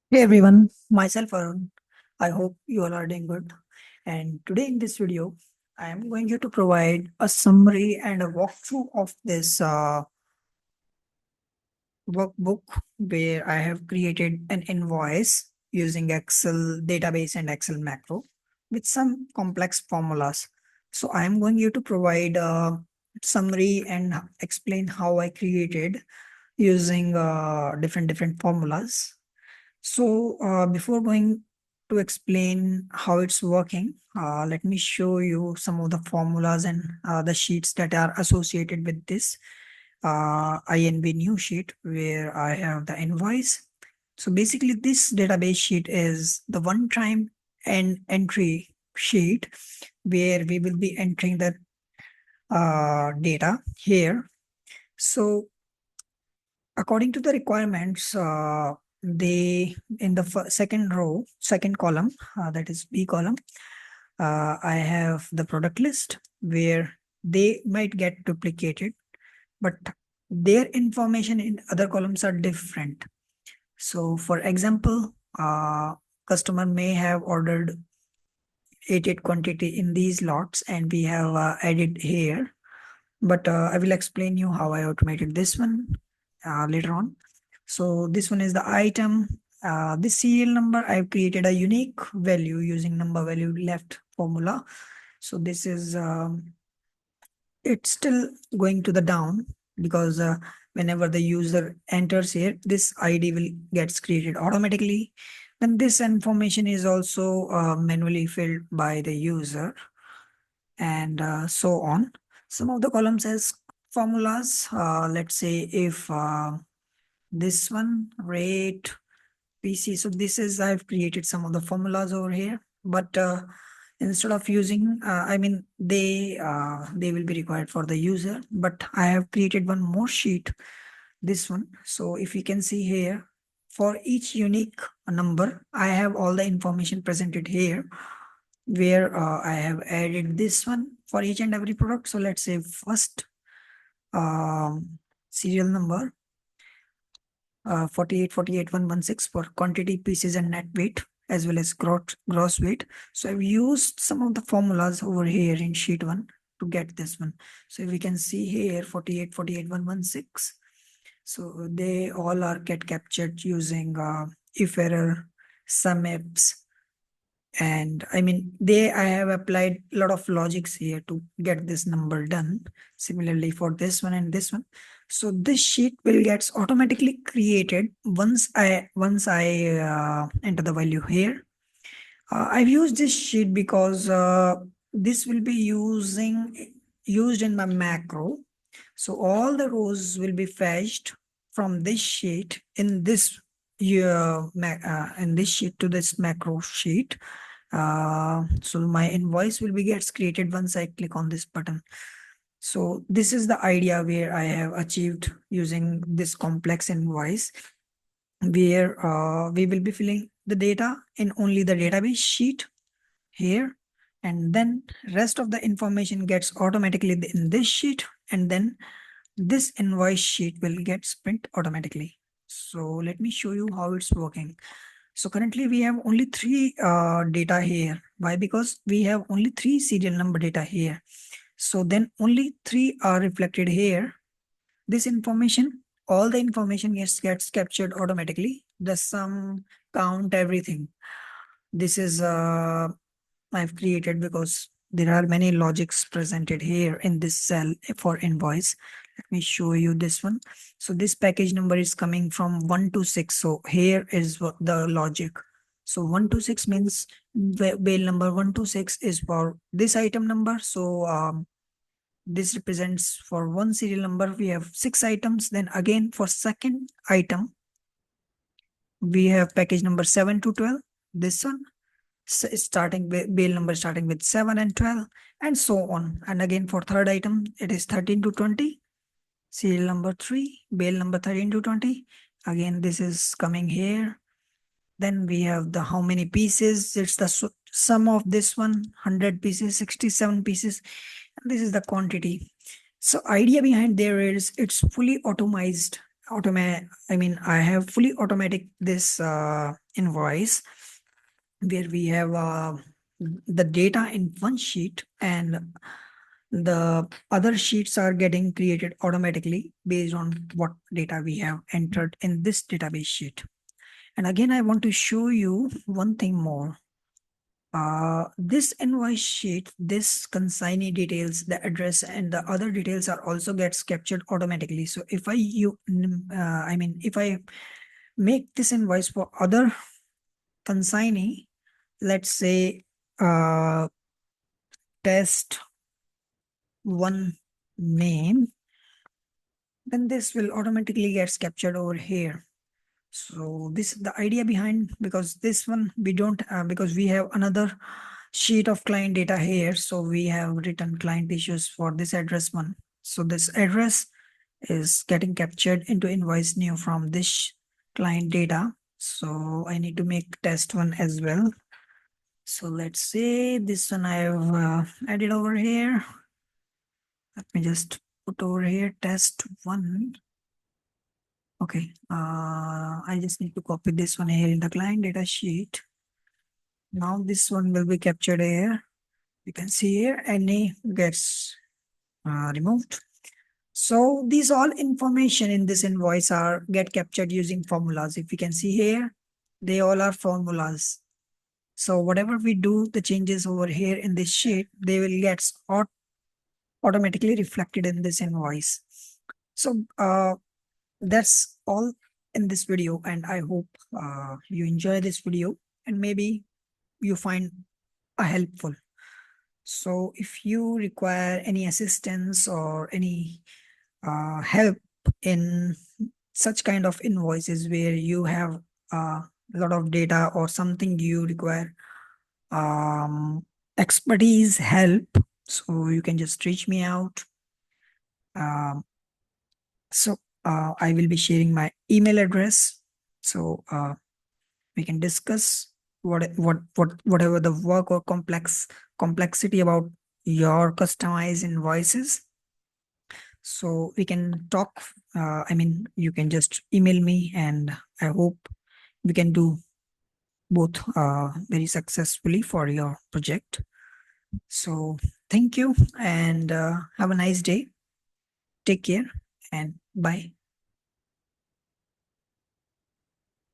Hey everyone, myself Arun. I hope you all are doing good. And today in this video, I am going here to provide a summary and a walkthrough of this workbook where I have created an invoice using Excel database and Excel macro with some complex formulas. So I am going here to provide a summary and explain how I created using different formulas. So before going to explain how it's working, let me show you some of the formulas and the sheets that are associated with this INV new sheet where I have the invoice. So basically this database sheet is the one-time and entry sheet where we will be entering the data here. So according to the requirements, they in the second row, second column, that is B column, I have the product list where they might get duplicated, but their information in other columns are different. So, for example, customer may have ordered 88 quantity in these lots, and we have added here. But I will explain you how I automated this one later on. So this one is the item. This serial number, I've created a unique value using number value left formula. So this is, it's still going to the down because whenever the user enters here, this ID will gets created automatically. Then this information is also manually filled by the user and so on. Some of the columns has formulas. Let's say if this one rate PC. So this is I've created some of the formulas over here, but instead of using, I mean they will be required for the user. But I have created one more sheet, this one. So if you can see here, for each unique number, I have all the information presented here where I have added this one for each and every product. So let's say first serial number 4848116 for quantity, pieces, and net weight as well as gross weight. So I've used some of the formulas over here in sheet 1 to get this one. So we can see here 4848116. So they all are get captured using if error, sum ifs, and I mean they I have applied a lot of logics here to get this number done. Similarly for this one and this one. So this sheet will gets automatically created once I enter the value here. I've used this sheet because this will be used in my macro. So all the rows will be fetched from this sheet in this in this sheet to this macro sheet. So my invoice will be gets created once I click on this button. So this is the idea where I have achieved using this complex invoice where we will be filling the data in only the database sheet here, and then rest of the information gets automatically in this sheet, and then this invoice sheet will get print automatically. So let me show you how it's working. So currently we have only three data here. Why? Because we have only three serial number data here. So then only three are reflected here. This information, all the information gets captured automatically. The sum, count, everything. This is I've created because there are many logics presented here in this cell for invoice. Let me show you this one. So this package number is coming from 1 to 6. So here is what the logic. So 1 to 6 means bail number 1 to 6 is for this item number. So this represents for one serial number, we have 6 items. Then again for second item, we have package number 7 to 12. This one starting with bail number starting with 7 and 12 and so on. And again for third item, it is 13 to 20. Serial number 3, bail number 13 to 20. Again, this is coming here. Then we have the how many pieces. It's the sum of this one, 100 pieces, 67 pieces. And this is the quantity. So idea behind there is it's fully automized I have fully automatic this invoice where we have the data in one sheet and the other sheets are getting created automatically based on what data we have entered in this database sheet. And again, I want to show you one thing more. This invoice sheet, this consignee details, the address, and the other details are also gets captured automatically. So if if I make this invoice for other consignee, let's say uh, test one name, then this will automatically gets captured over here. So this is the idea behind, because this one we don't because we have another sheet of client data here. So we have written client issues for this address one. So this address is getting captured into invoice new from this client data. So I need to make test one as well. So let's say this one I have added over here. Let me just put over here test one. Okay, I just need to copy this one here in the client data sheet. Now this one will be captured here. You can see here any gets removed. So these all information in this invoice are get captured using formulas. If you can see here, they all are formulas. So whatever we do, the changes over here in this sheet, they will get automatically reflected in this invoice. So that's all in this video, and I hope you enjoy this video and maybe you find a helpful. So if you require any assistance or any help in such kind of invoices where you have a lot of data or something you require um, expertise help, so you can just reach me out. um, so I will be sharing my email address, so we can discuss whatever the work or complexity about your customized invoices. So we can talk. You can just email me, and I hope we can do both very successfully for your project. So thank you, and have a nice day. Take care, and bye.